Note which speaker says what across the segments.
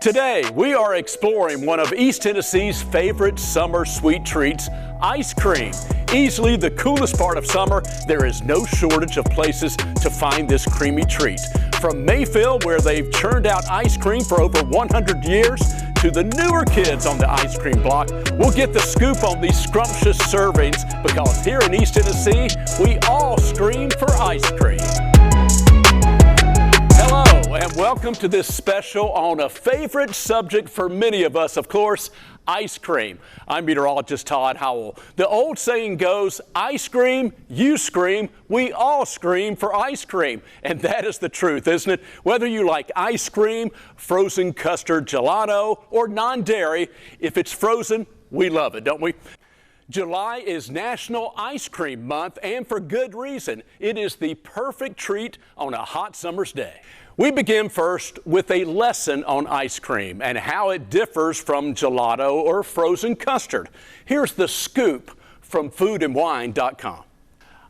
Speaker 1: Today, we are exploring one of East Tennessee's favorite summer sweet treats, ice cream. Easily the coolest part of summer, there is no shortage of places to find this creamy treat. From Mayfield, where they've churned out ice cream for over 100 years, to the newer kids on the ice cream block, we'll get the scoop on these scrumptious servings because here in East Tennessee, we all scream for ice cream. Hello and welcome to this special on a favorite subject for many of us, of course, ice cream. I'm meteorologist Todd Howell. The old saying goes, ice cream, you scream, we all scream for ice cream. And that is the truth, isn't it? Whether you like ice cream, frozen custard gelato, or non-dairy, if it's frozen, we love it, don't we? July is National Ice Cream Month, and for good reason. It is the perfect treat on a hot summer's day. We begin first with a lesson on ice cream and how it differs from gelato or frozen custard. Here's the scoop from foodandwine.com.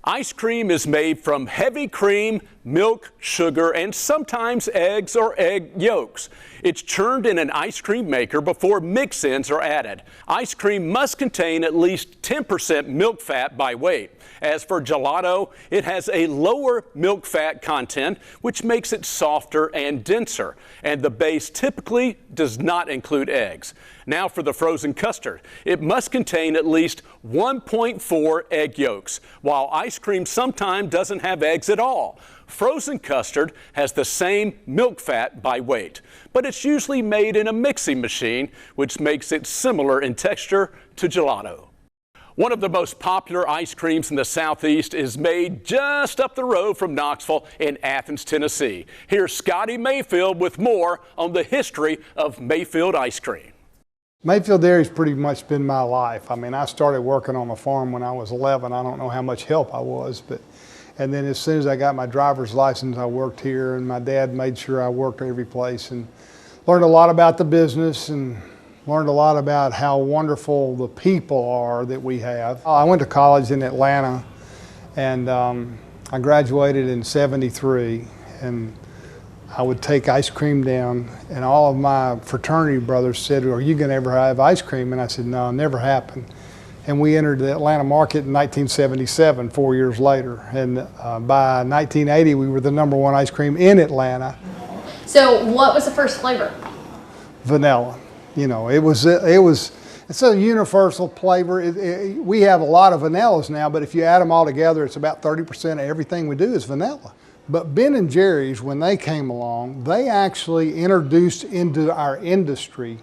Speaker 1: Ice cream is made from heavy cream, milk, sugar, and sometimes eggs or egg yolks. It's churned in an ice cream maker before mix-ins are added. Ice cream must contain at least 10% milk fat by weight. As for gelato, it has a lower milk fat content, which makes it softer and denser, and the base typically does not include eggs. Now for the frozen custard. It must contain at least 1.4 egg yolks, while ice cream sometimes doesn't have eggs at all. Frozen custard has the same milk fat by weight, but it's usually made in a mixing machine, which makes it similar in texture to gelato. One of the most popular ice creams in the Southeast is made just up the road from Knoxville in Athens, Tennessee. Here's Scotty Mayfield with more on the history of Mayfield ice cream.
Speaker 2: Mayfield Dairy's pretty much been my life. I mean, I started working on a farm when I was 11. I don't know how much help I was, and then as soon as I got my driver's license, I worked here, and my dad made sure I worked every place and learned a lot about the business and learned a lot about how wonderful the people are that we have. I went to college in Atlanta, and I graduated in '73, and I would take ice cream down, and all of my fraternity brothers said, "Are you going to ever have ice cream?" And I said, "No, never happened." And we entered the Atlanta market in 1977, 4 years later. And by 1980, we were the #1 ice cream in Atlanta.
Speaker 3: So what was the first flavor?
Speaker 2: Vanilla. You know, it's a universal flavor. We have a lot of vanillas now, but if you add them all together, it's about 30% of everything we do is vanilla. But Ben & Jerry's, when they came along, they actually introduced into our industry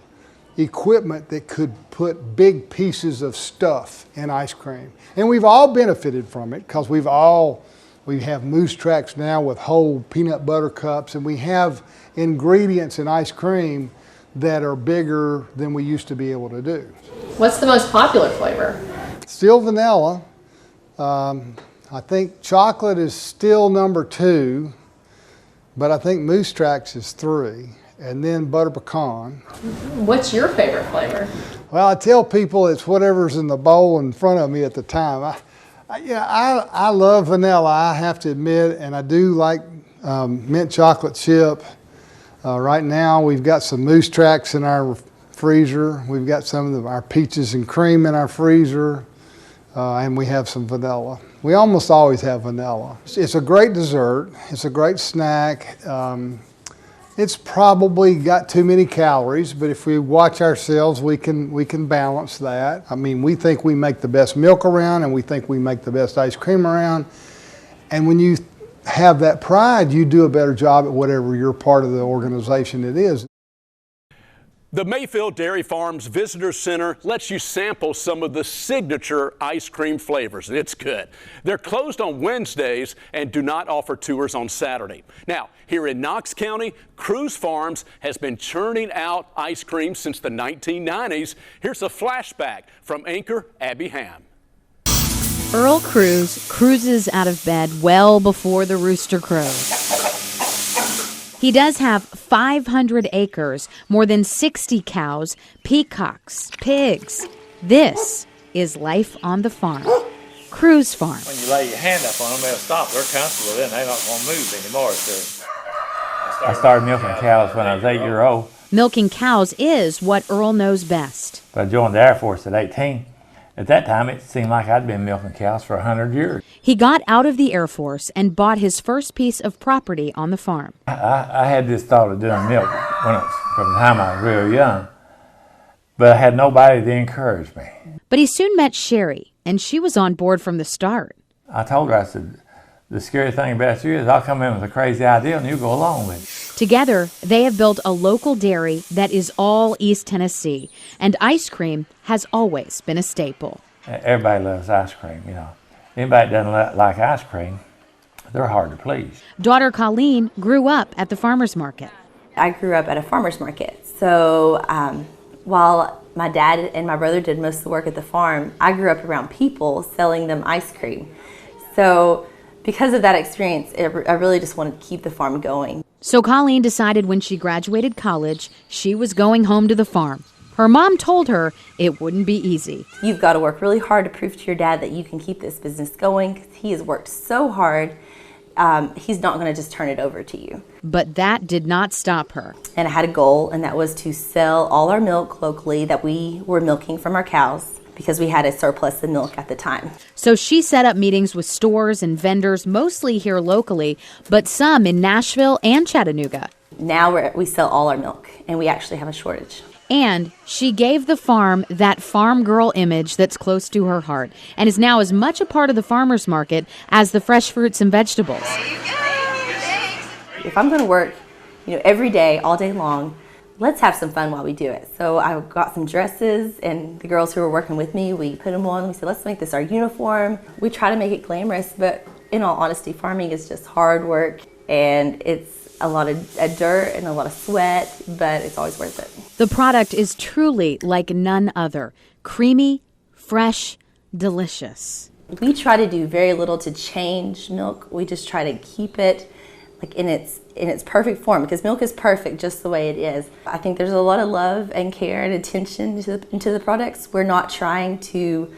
Speaker 2: equipment that could put big pieces of stuff in ice cream. And we've all benefited from it because we have moose tracks now with whole peanut butter cups, and we have ingredients in ice cream that are bigger than we used to be able to do.
Speaker 3: What's the most popular flavor?
Speaker 2: Still vanilla. I think chocolate is still #2, but I think moose tracks is 3, and then butter pecan.
Speaker 3: What's your favorite flavor?
Speaker 2: Well, I tell people it's whatever's in the bowl in front of me at the time. I love vanilla, I have to admit, and I do like mint chocolate chip. Right now we've got some moose tracks in our freezer. We've got some of our peaches and cream in our freezer, and we have some vanilla. We almost always have vanilla. It's a great dessert. It's a great snack. It's probably got too many calories, but if we watch ourselves, we can balance that. I mean, we think we make the best milk around, and we think we make the best ice cream around. And when you have that pride, you do a better job at whatever your part of the organization it is.
Speaker 1: The Mayfield Dairy Farms Visitor Center lets you sample some of the signature ice cream flavors. It's good. They're closed on Wednesdays and do not offer tours on Saturday. Now, here in Knox County, Cruz Farms has been churning out ice cream since the 1990s. Here's a flashback from anchor Abby Ham.
Speaker 4: Earl Cruz cruises out of bed well before the rooster crows. He does have 500 acres, more than 60 cows, peacocks, pigs. This is life on the farm. Cruz Farm.
Speaker 5: When you lay your hand up on them, they'll stop. They're comfortable then. They're not going to move anymore. So
Speaker 6: I started milking cows when I was 8 years old.
Speaker 4: Milking cows is what Earl knows best.
Speaker 5: I joined the Air Force at 18. At that time, it seemed like I'd been milking cows for 100 years.
Speaker 4: He got out of the Air Force and bought his first piece of property on the farm.
Speaker 5: I had this thought of doing milk from the time I was real young, but I had nobody to encourage me.
Speaker 4: But he soon met Sherry, and she was on board from the start.
Speaker 5: I told her, I said, the scary thing about you is I'll come in with a crazy idea and you go along with it.
Speaker 4: Together, they have built a local dairy that is all East Tennessee, and ice cream has always been a staple.
Speaker 5: Everybody loves ice cream, you know. Anybody that doesn't like ice cream, they're hard to please.
Speaker 4: Daughter Colleen grew up at the farmer's market.
Speaker 6: I grew up at a farmer's market, so while my dad and my brother did most of the work at the farm, I grew up around people selling them ice cream. So because of that experience, I really just wanted to keep the farm going.
Speaker 4: So Colleen decided when she graduated college, she was going home to the farm. Her mom told her it wouldn't be easy.
Speaker 6: You've got to work really hard to prove to your dad that you can keep this business going, because he has worked so hard. He's not going to just turn it over to you.
Speaker 4: But that did not stop her.
Speaker 6: And I had a goal, and that was to sell all our milk locally that we were milking from our cows, because we had a surplus of milk at the time.
Speaker 4: So she set up meetings with stores and vendors, mostly here locally, but some in Nashville and Chattanooga.
Speaker 6: Now we sell all our milk, and we actually have a shortage.
Speaker 4: And she gave the farm that farm girl image that's close to her heart and is now as much a part of the farmer's market as the fresh fruits and vegetables.
Speaker 6: If I'm going to work, every day, all day long, let's have some fun while we do it. So I got some dresses, and the girls who were working with me, we put them on. We said, let's make this our uniform. We try to make it glamorous, but in all honesty, farming is just hard work, and it's a lot of dirt and a lot of sweat, but it's always worth it.
Speaker 4: The product is truly like none other. Creamy, fresh, delicious.
Speaker 6: We try to do very little to change milk. We just try to keep it like in its perfect form, because milk is perfect just the way it is. I think there's a lot of love and care and attention into the products. We're not trying to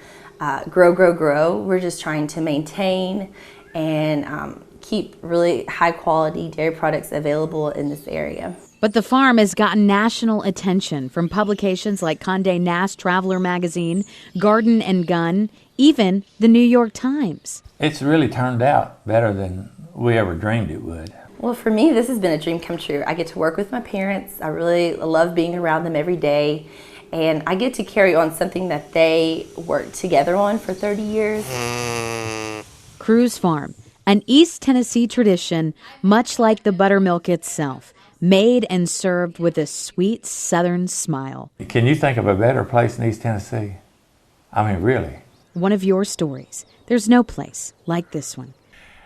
Speaker 6: grow. We're just trying to maintain and keep really high quality dairy products available in this area.
Speaker 4: But the farm has gotten national attention from publications like Condé Nast Traveler magazine, Garden and Gun, even the New York Times.
Speaker 5: It's really turned out better than we ever dreamed it would.
Speaker 6: Well, for me, this has been a dream come true. I get to work with my parents. I really love being around them every day. And I get to carry on something that they worked together on for 30 years.
Speaker 4: Cruz Farm, an East Tennessee tradition, much like the buttermilk itself, made and served with a sweet Southern smile.
Speaker 5: Can you think of a better place in East Tennessee? I mean, really.
Speaker 4: One of your stories. There's no place like this one.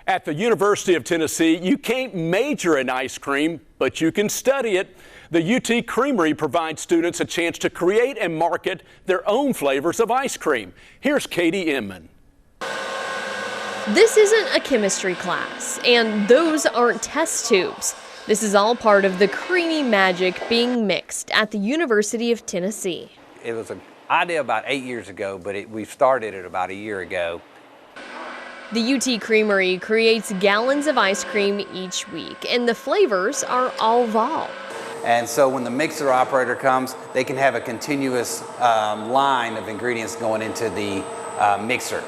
Speaker 1: At the University of Tennessee, you can't major in ice cream, but you can study it. The UT Creamery provides students a chance to create and market their own flavors of ice cream. Here's Katie Inman.
Speaker 3: This isn't a chemistry class, and those aren't test tubes. This is all part of the creamy magic being mixed at the University of Tennessee.
Speaker 7: It was an idea about 8 years ago, but we started it about a year ago.
Speaker 3: The UT Creamery creates gallons of ice cream each week, and the flavors are all vol.
Speaker 7: And so when the mixer operator comes, they can have a continuous line of ingredients going into the mixer.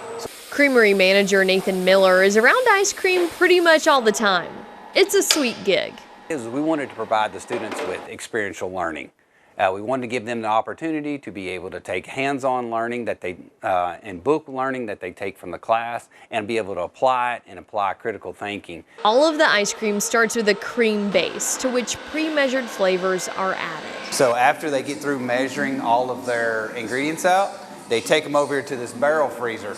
Speaker 3: Creamery manager Nathan Miller is around ice cream pretty much all the time. It's a sweet gig.
Speaker 7: We wanted to provide the students with experiential learning. We wanted to give them the opportunity to be able to take hands-on learning that and book learning that they take from the class, and be able to apply it and apply critical thinking.
Speaker 3: All of the ice cream starts with a cream base to which pre-measured flavors are added.
Speaker 7: So after they get through measuring all of their ingredients out, they take them over to this barrel freezer.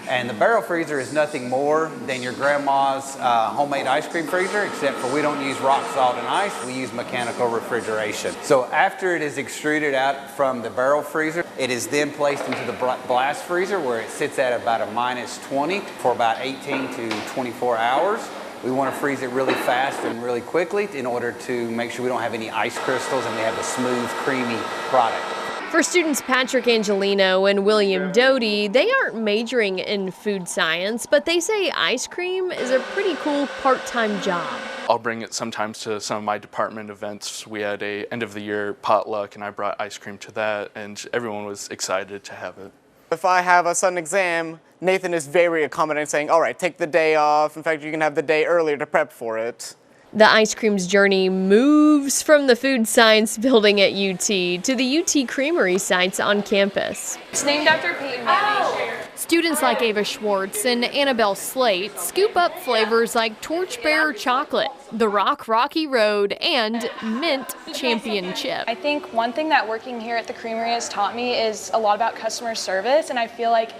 Speaker 7: And the barrel freezer is nothing more than your grandma's homemade ice cream freezer, except for we don't use rock salt and ice, we use mechanical refrigeration. So after it is extruded out from the barrel freezer, it is then placed into the blast freezer, where it sits at about a -20 for about 18 to 24 hours. We want to freeze it really fast and really quickly in order to make sure we don't have any ice crystals and we have a smooth, creamy product.
Speaker 3: For students Patrick Angelino and William Doty, they aren't majoring in food science, but they say ice cream is a pretty cool part-time job.
Speaker 8: I'll bring it sometimes to some of my department events. We had a end of the year potluck and I brought ice cream to that and everyone was excited to have it.
Speaker 9: If I have a sudden exam, Nathan is very accommodating, saying, all right, take the day off. In fact, you can have the day earlier to prep for it.
Speaker 3: The ice cream's journey moves from the food science building at UT to the UT Creamery sites on campus.
Speaker 10: It's named after Peyton Manning.
Speaker 3: Students like Ava Schwartz and Annabelle Slate scoop up flavors like Torchbearer Chocolate, the Rocky Road, and Mint Champion Chip.
Speaker 10: I think one thing that working here at the Creamery has taught me is a lot about customer service, and I feel like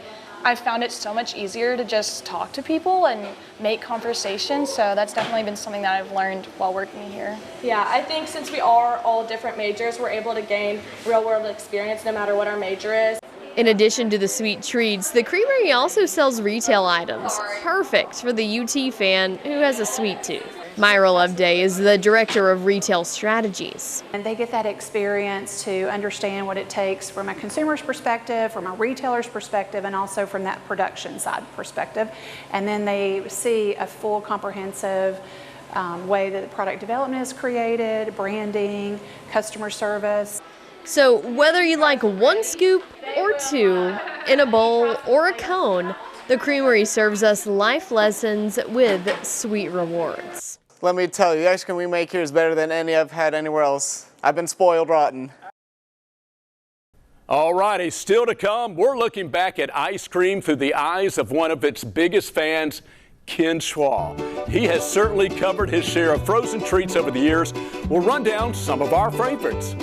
Speaker 10: I've found it so much easier to just talk to people and make conversation, so that's definitely been something that I've learned while working here.
Speaker 11: Yeah, I think since we are all different majors, we're able to gain real-world experience no matter what our major is.
Speaker 3: In addition to the sweet treats, the Creamery also sells retail items, perfect for the UT fan who has a sweet tooth. Myra Loveday is the director of retail strategies.
Speaker 12: And they get that experience to understand what it takes from a consumer's perspective, from a retailer's perspective, and also from that production side perspective. And then they see a full comprehensive way that the product development is created, branding, customer service.
Speaker 3: So whether you like one scoop or two, in a bowl or a cone, the Creamery serves us life lessons with sweet rewards.
Speaker 9: Let me tell you, the ice cream we make here is better than any I've had anywhere else. I've been spoiled rotten.
Speaker 1: All righty, still to come, we're looking back at ice cream through the eyes of one of its biggest fans, Ken Schwal. He has certainly covered his share of frozen treats over the years. We'll run down some of our favorites.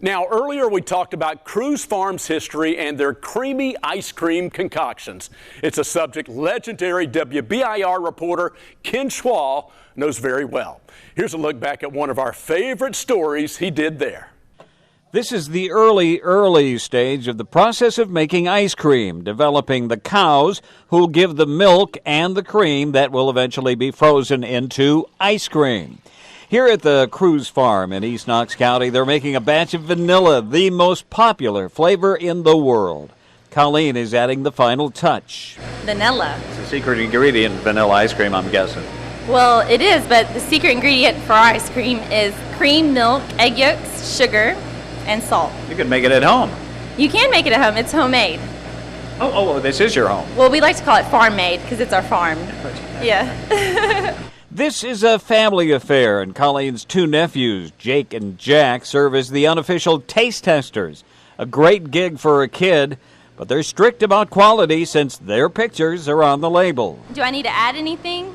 Speaker 1: Now, earlier we talked about Cruz Farms' history and their creamy ice cream concoctions. It's a subject legendary WBIR reporter Ken Schwal knows very well. Here's a look back at one of our favorite stories he did there.
Speaker 13: This is the early stage of the process of making ice cream, developing the cows who'll give the milk and the cream that will eventually be frozen into ice cream. Here at the Cruz Farm in East Knox County, they're making a batch of vanilla, the most popular flavor in the world. Colleen is adding the final touch.
Speaker 6: Vanilla.
Speaker 13: It's a secret ingredient in vanilla ice cream, I'm guessing.
Speaker 6: Well, it is, but the secret ingredient for our ice cream is cream, milk, egg yolks, sugar, and salt.
Speaker 13: You could make it at home.
Speaker 6: You can make it at home. It's homemade.
Speaker 13: Oh, this is your home.
Speaker 6: Well, we like to call it farm-made because it's our farm. Yeah.
Speaker 13: This is a family affair, and Colleen's two nephews, Jake and Jack, serve as the unofficial taste testers. A great gig for a kid, but they're strict about quality since their pictures are on the label.
Speaker 6: Do I need to add anything?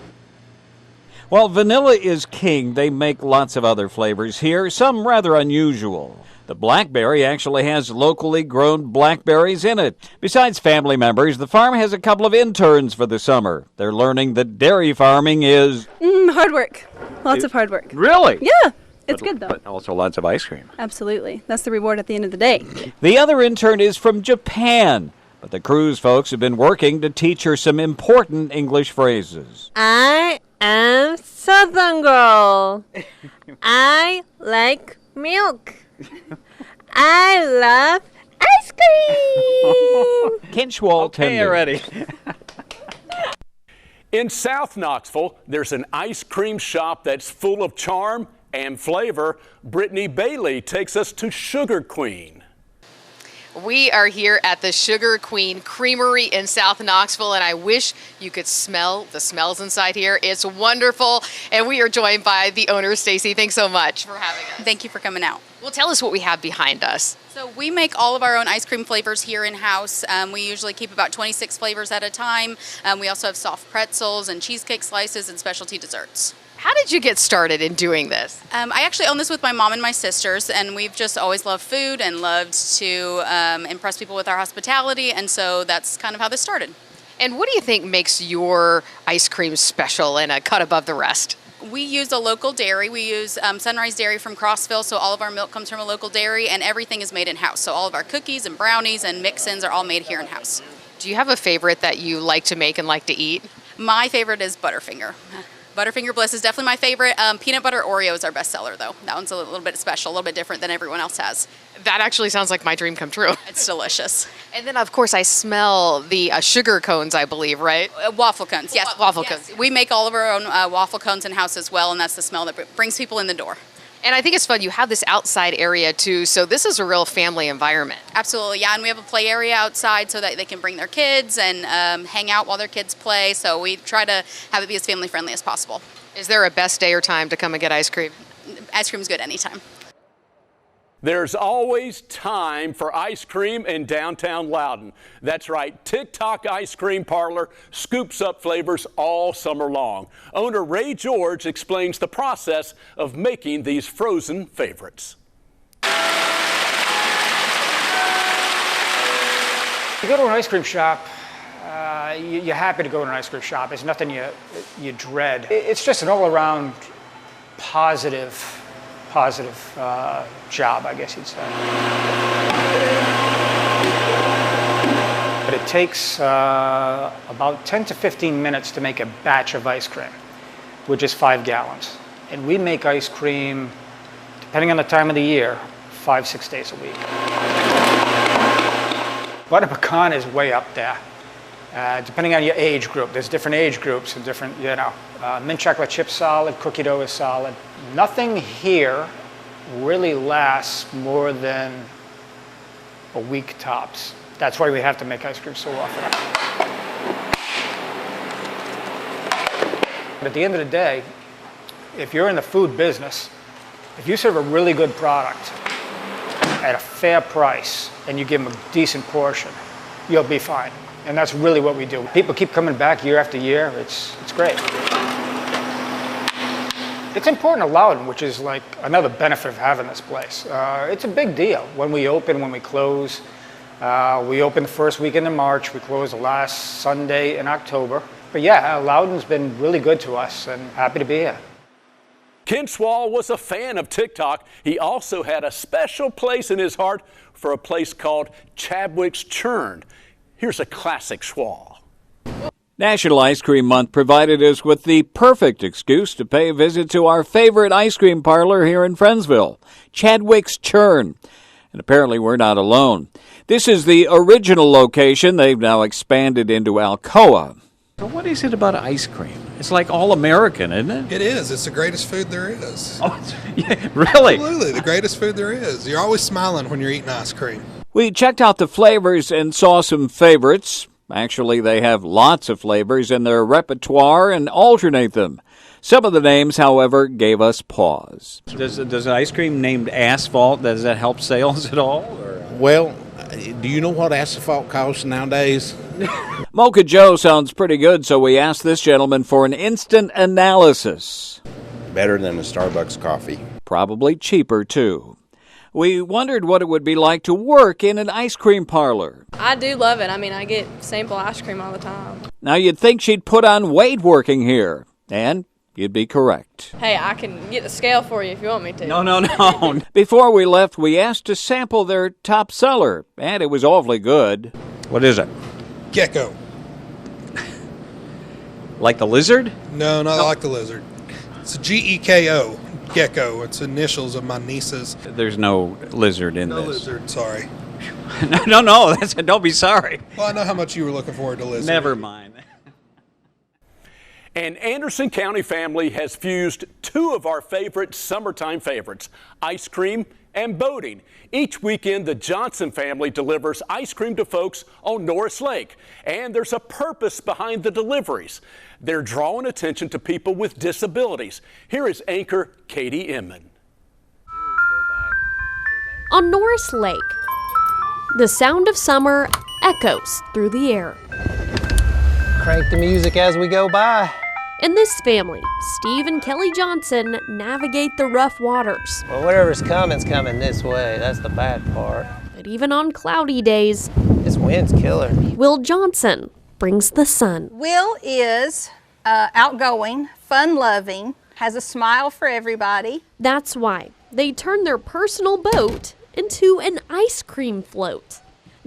Speaker 13: While vanilla is king, they make lots of other flavors here, some rather unusual. The blackberry actually has locally grown blackberries in it. Besides family members, the farm has a couple of interns for the summer. They're learning that dairy farming is...
Speaker 14: hard work. Lots of hard work.
Speaker 13: Really?
Speaker 14: Yeah. It's good, though.
Speaker 13: But also lots of ice cream.
Speaker 14: Absolutely. That's the reward at the end of the day.
Speaker 13: The other intern is from Japan, but the Cruz folks have been working to teach her some important English phrases.
Speaker 15: I am Southern girl. I like milk. I love ice cream.
Speaker 13: Ken Schwal,
Speaker 1: okay, already. In South Knoxville, there's an ice cream shop that's full of charm and flavor. Brittany Bailey takes us to Sugar Queen.
Speaker 16: We are here at the Sugar Queen Creamery in South Knoxville, and I wish you could smell the smells inside here. It's wonderful, and we are joined by the owner, Stacy. Thanks so much for having us.
Speaker 17: Thank you for coming out.
Speaker 16: Well, tell us what we have behind us.
Speaker 17: So we make all of our own ice cream flavors here in-house. We usually keep about 26 flavors at a time. We also have soft pretzels and cheesecake slices and specialty desserts.
Speaker 16: How did you get started in doing this?
Speaker 17: I actually own this with my mom and my sisters, and we've just always loved food and loved to impress people with our hospitality, and so that's kind of how this started.
Speaker 16: And what do you think makes your ice cream special and a cut above the rest?
Speaker 17: We use a local dairy. We use Sunrise Dairy from Crossville, so all of our milk comes from a local dairy, and everything is made in-house. So all of our cookies and brownies and mix-ins are all made here in-house.
Speaker 16: Do you have a favorite that you like to make and like to eat?
Speaker 17: My favorite is Butterfinger. Butterfinger Bliss is definitely my favorite. Peanut butter Oreo is our best seller, though. That one's a little bit special, a little bit different than everyone else has.
Speaker 16: That actually sounds like my dream come true.
Speaker 17: It's delicious.
Speaker 16: And then, of course, I smell the sugar cones, I believe, right?
Speaker 17: Waffle cones, yes.
Speaker 16: Waffle
Speaker 17: Yes.
Speaker 16: cones.
Speaker 17: We make all of our own waffle cones in-house as well, and that's the smell that brings people in the door.
Speaker 16: And I think it's fun. You have this outside area, too, so this is a real family environment.
Speaker 17: Absolutely, yeah, and we have a play area outside so that they can bring their kids and hang out while their kids play, so we try to have it be as family-friendly as possible.
Speaker 16: Is there a best day or time to come and get ice cream?
Speaker 17: Ice cream's good anytime.
Speaker 1: There's always time for ice cream in downtown Loudon. That's right, Tock Ice Cream Parlor scoops up flavors all summer long. Owner Ray George explains the process of making these frozen favorites.
Speaker 18: You go to an ice cream shop, you're happy to go to an ice cream shop. It's nothing you dread. It's just an all-around positive job, I guess you'd say. But it takes about 10 to 15 minutes to make a batch of ice cream, which is 5 gallons. And we make ice cream, depending on the time of the year, 5-6 days a week. Butter pecan is way up there. Depending on your age group, there's different age groups and different, mint chocolate chip solid, cookie dough is solid. Nothing here really lasts more than a week tops. That's why we have to make ice cream so often. But at the end of the day, if you're in the food business, if you serve a really good product at a fair price and you give them a decent portion, you'll be fine. And that's really what we do. People keep coming back year after year. It's great. It's important to Loudon, which is like another benefit of having this place. It's a big deal when we open, when we close. We open the first weekend in March. We close the last Sunday in October. But yeah, Loudon's been really good to us and happy to be here.
Speaker 1: Ken Swall was a fan of Tock. He also had a special place in his heart for a place called Chadwicks Churned. Here's a classic Swall.
Speaker 13: National Ice Cream Month provided us with the perfect excuse to pay a visit to our favorite ice cream parlor here in Friendsville, Chadwicks Churned. And apparently we're not alone. This is the original location. They've now expanded into Alcoa. So what is it about ice cream? It's like all American, isn't it?
Speaker 19: It is. It's the greatest food there is.
Speaker 13: Oh, yeah, really?
Speaker 19: Absolutely, the greatest food there is. You're always smiling when you're eating ice cream.
Speaker 13: We checked out the flavors and saw some favorites. Actually, they have lots of flavors in their repertoire and alternate them. Some of the names, however, gave us pause.
Speaker 20: Does ice cream named Asphalt, does that help sales at all? Or?
Speaker 21: Well, do you know what asphalt costs nowadays?
Speaker 13: Mocha Joe sounds pretty good, so we asked this gentleman for an instant analysis.
Speaker 21: Better than a Starbucks coffee.
Speaker 13: Probably cheaper, too. We wondered what it would be like to work in an ice cream parlor.
Speaker 22: I do love it. I mean, I get sample ice cream all the time.
Speaker 13: Now, you'd think she'd put on weight working here, and you'd be correct.
Speaker 22: Hey, I can get the scale for you if you want me to.
Speaker 13: No. Before we left, we asked to sample their top seller, and it was awfully good.
Speaker 20: What is it?
Speaker 19: Gecko.
Speaker 20: Like the lizard?
Speaker 19: No, not like the lizard. It's a G-E-K-O. Gecko. It's initials of my nieces.
Speaker 20: There's no lizard in this.
Speaker 19: No lizard, sorry.
Speaker 20: No, don't be sorry.
Speaker 19: Well, I know how much you were looking forward to lizard.
Speaker 20: Never mind.
Speaker 1: An Anderson County family has fused two of our favorite summertime favorites, ice cream and boating. Each weekend, the Johnson family delivers ice cream to folks on Norris Lake, and there's a purpose behind the deliveries. They're drawing attention to people with disabilities. Here is anchor Katie Inman.
Speaker 3: On Norris Lake, the sound of summer echoes through the air.
Speaker 23: Crank the music as we go by.
Speaker 3: In this family, Steve and Kelly Johnson navigate the rough waters.
Speaker 23: Well, whatever's coming's coming this way. That's the bad part.
Speaker 3: But even on cloudy days,
Speaker 23: this wind's killer.
Speaker 3: Will Johnson brings the sun.
Speaker 24: Will is outgoing, fun-loving, has a smile for everybody.
Speaker 3: That's why they turn their personal boat into an ice cream float.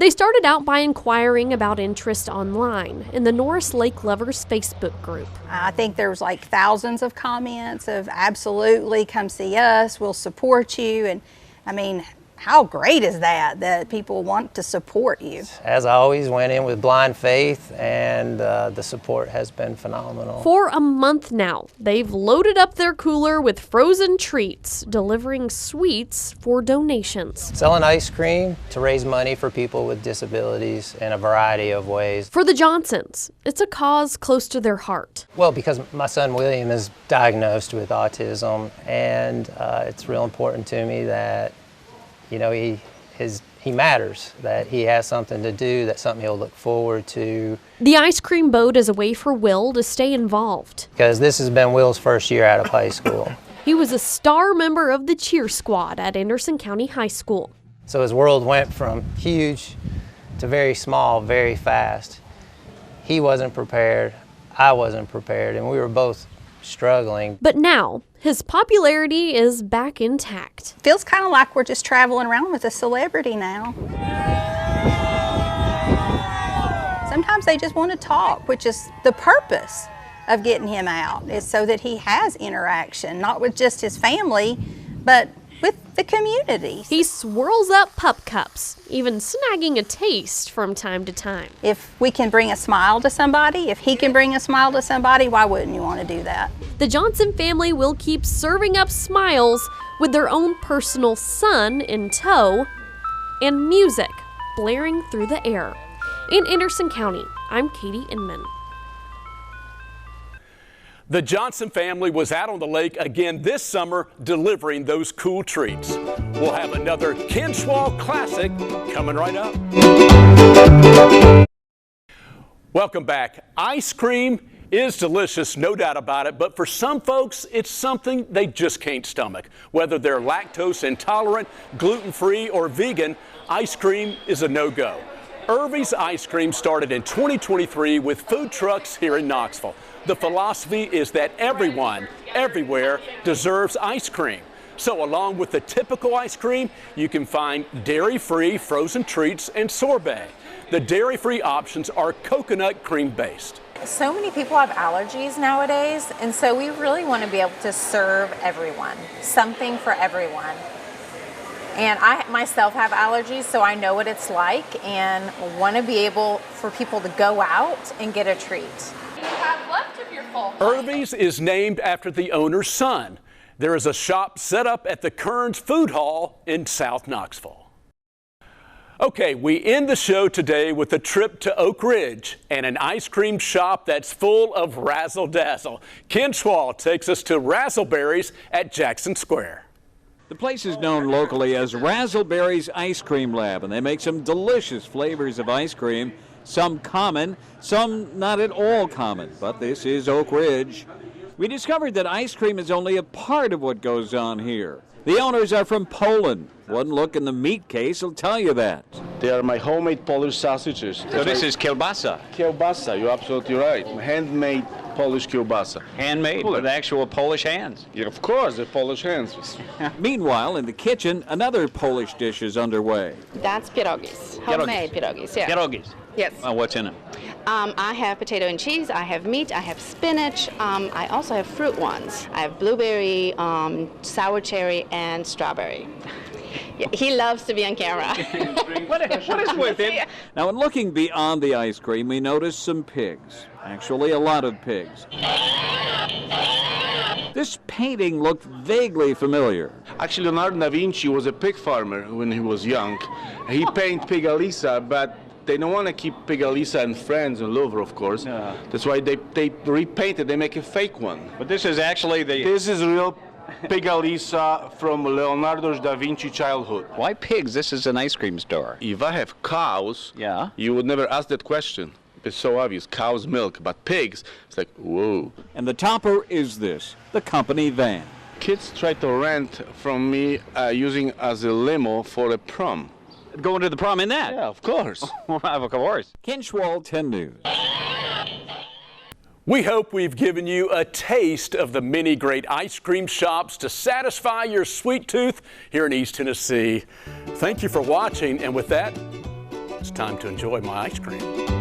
Speaker 3: They started out by inquiring about interest online in the Norris Lake Lovers Facebook group.
Speaker 24: I think there was like thousands of comments of absolutely come see us, we'll support you. And I mean, how great is that people want to support you?
Speaker 23: As I always went in with blind faith, and the support has been phenomenal.
Speaker 3: For a month now, they've loaded up their cooler with frozen treats, delivering sweets for donations.
Speaker 23: Selling ice cream to raise money for people with disabilities in a variety of ways.
Speaker 3: For the Johnsons, it's a cause close to their heart.
Speaker 23: Well, because my son William is diagnosed with autism, and it's real important to me that he matters, that he has something to do, that's something he'll look forward to.
Speaker 3: The ice cream boat is a way for Will to stay involved.
Speaker 23: Because this has been Will's first year out of high school.
Speaker 3: He was a star member of the cheer squad at Anderson County High School.
Speaker 23: So his world went from huge to very small, very fast. He wasn't prepared, I wasn't prepared, and we were both struggling.
Speaker 3: But now, his popularity is back intact.
Speaker 24: Feels kind of like we're just traveling around with a celebrity now. Sometimes they just want to talk, which is the purpose of getting him out, is so that he has interaction, not with just his family, but with the community.
Speaker 3: He swirls up pup cups, even snagging a taste from time to time.
Speaker 24: If we can bring a smile to somebody, if he can bring a smile to somebody, why wouldn't you want to do that?
Speaker 3: The Johnson family will keep serving up smiles with their own personal son in tow and music blaring through the air. In Anderson County, I'm Katie Inman.
Speaker 1: The Johnson family was out on the lake again this summer delivering those cool treats. We'll have another Kinschwall classic coming right up. Welcome back. Ice cream is delicious, no doubt about it, but for some folks, it's something they just can't stomach. Whether they're lactose intolerant, gluten-free, or vegan, ice cream is a no-go. Izzys Ice Cream started in 2023 with food trucks here in Knoxville. The philosophy is that everyone, everywhere, deserves ice cream. So along with the typical ice cream, you can find dairy-free frozen treats and sorbet. The dairy-free options are coconut cream-based.
Speaker 2: So many people have allergies nowadays, and so we really want to be able to serve everyone, something for everyone. And I myself have allergies, so I know what it's like and want to be able for people to go out and get a treat.
Speaker 11: You have left of your full.
Speaker 1: Izzys is named after the owner's son. There is a shop set up at the Kearns Food Hall in South Knoxville. Okay, we end the show today with a trip to Oak Ridge and an ice cream shop that's full of razzle dazzle. Ken Schwall takes us to Razleberries at Jackson Square.
Speaker 13: The place is known locally as Razleberries Ice Cream Lab, and they make some delicious flavors of ice cream, some common, some not at all common, but this is Oak Ridge. We discovered that ice cream is only a part of what goes on here. The owners are from Poland. One look in the meat case will tell you that.
Speaker 4: They are my homemade Polish sausages.
Speaker 20: So this is kielbasa?
Speaker 4: Kielbasa, you're absolutely right. Handmade Polish kielbasa.
Speaker 20: Handmade with actual Polish hands?
Speaker 4: Yeah, of course, they're Polish hands.
Speaker 13: Meanwhile, in the kitchen, another Polish dish is underway.
Speaker 5: That's pierogis, homemade pierogis, yeah.
Speaker 20: Pierogis?
Speaker 5: Yes.
Speaker 20: What's in them?
Speaker 5: I have potato and cheese, I have meat, I have spinach, I also have fruit ones. I have blueberry, sour cherry, and strawberry. Yeah, he loves to be on camera.
Speaker 20: What is with him?
Speaker 13: Now, in looking beyond the ice cream, we noticed some pigs. Actually, a lot of pigs. This painting looked vaguely familiar.
Speaker 4: Actually, Leonardo da Vinci was a pig farmer when he was young. He painted Pig Elisa, but they don't want to keep Pig Elisa and friends in Louvre, of course.
Speaker 20: No.
Speaker 4: That's why they repaint it. They make a fake one.
Speaker 20: But this is actually the...
Speaker 4: This is real Pig Elisa from Leonardo da Vinci childhood.
Speaker 20: Why pigs? This is an ice cream store.
Speaker 4: If I have cows,
Speaker 20: yeah,
Speaker 4: you would never ask that question. It's so obvious. Cow's milk. But pigs, it's like, whoa.
Speaker 13: And the topper is this, the company van.
Speaker 4: Kids try to rent from me using as a limo for a prom.
Speaker 20: Going to the prom in that?
Speaker 4: Yeah, of course.
Speaker 20: Of course.
Speaker 13: Ken Schwall, 10 News.
Speaker 1: We hope we've given you a taste of the many great ice cream shops to satisfy your sweet tooth here in East Tennessee. Thank you for watching, and with that, it's time to enjoy my ice cream.